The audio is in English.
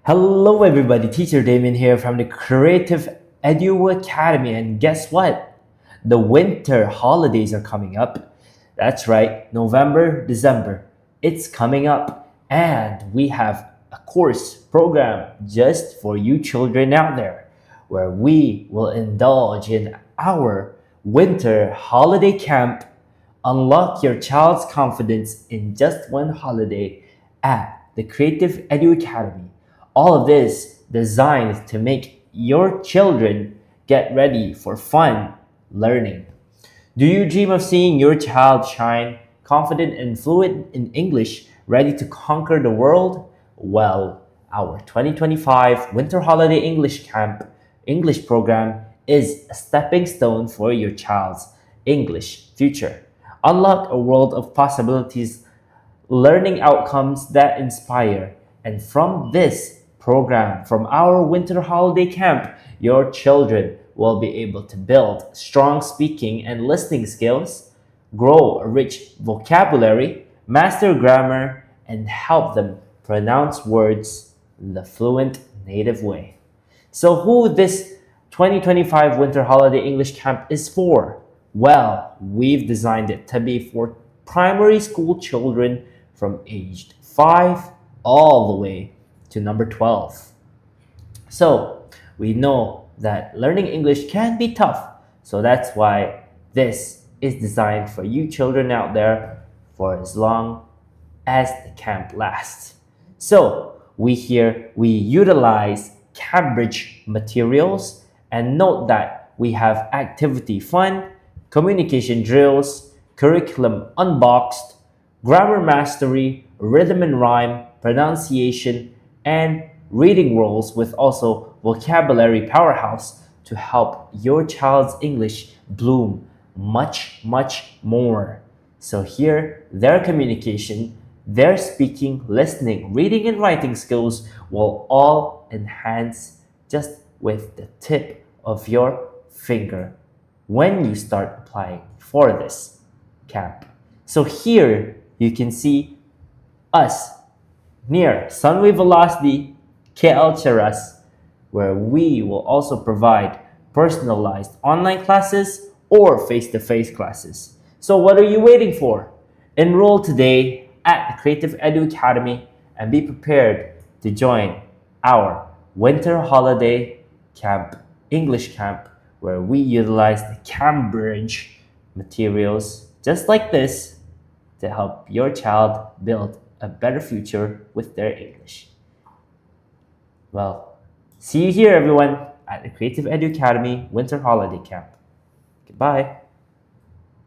Hello everybody, Teacher Damien here from the Creative Edu Academy, and guess what? The winter holidays are coming up. That's right, November, December. It's coming up, and we have a course program just for you children out there where we will indulge in our winter holiday camp. Unlock your child's confidence in just one holiday at the Creative Edu Academy. All of this designed to make your children get ready for fun learning. Do you dream of seeing your child shine, confident and fluent in English, ready to conquer the world? Well, our 2025 Winter Holiday English Camp English program is a stepping stone for your child's English future. Unlock a world of possibilities, learning outcomes that inspire. And from this program, from our winter holiday camp, your children will be able to build strong speaking and listening skills, grow a rich vocabulary, master grammar, and help them pronounce words the fluent native way. So, who this 2025 Winter Holiday English Camp is for? Well, we've designed it to be for primary school children from aged 5 all the way to number 12. So, we know that learning English can be tough. So that's why this is designed for you children out there for as long as the camp lasts. So, we utilize Cambridge materials, and note that we have activity fun, communication drills, curriculum unboxed, grammar mastery, rhythm and rhyme, pronunciation, and reading roles with also vocabulary powerhouse to help your child's English bloom much more. So here, their communication, their speaking, listening, reading, and writing skills will all enhance just with the tip of your finger when you start applying for this camp. So here you can see us near Sunway Velocity, KL Cheras, where we will also provide personalized online classes or face-to-face classes. So what are you waiting for? Enroll today at the Creative Edu Academy and be prepared to join our Winter Holiday Camp, English Camp, where we utilize the Cambridge materials just like this to help your child build a better future with their English. Well, see you here, everyone, at the Creative Edu Academy Winter Holiday Camp. Goodbye.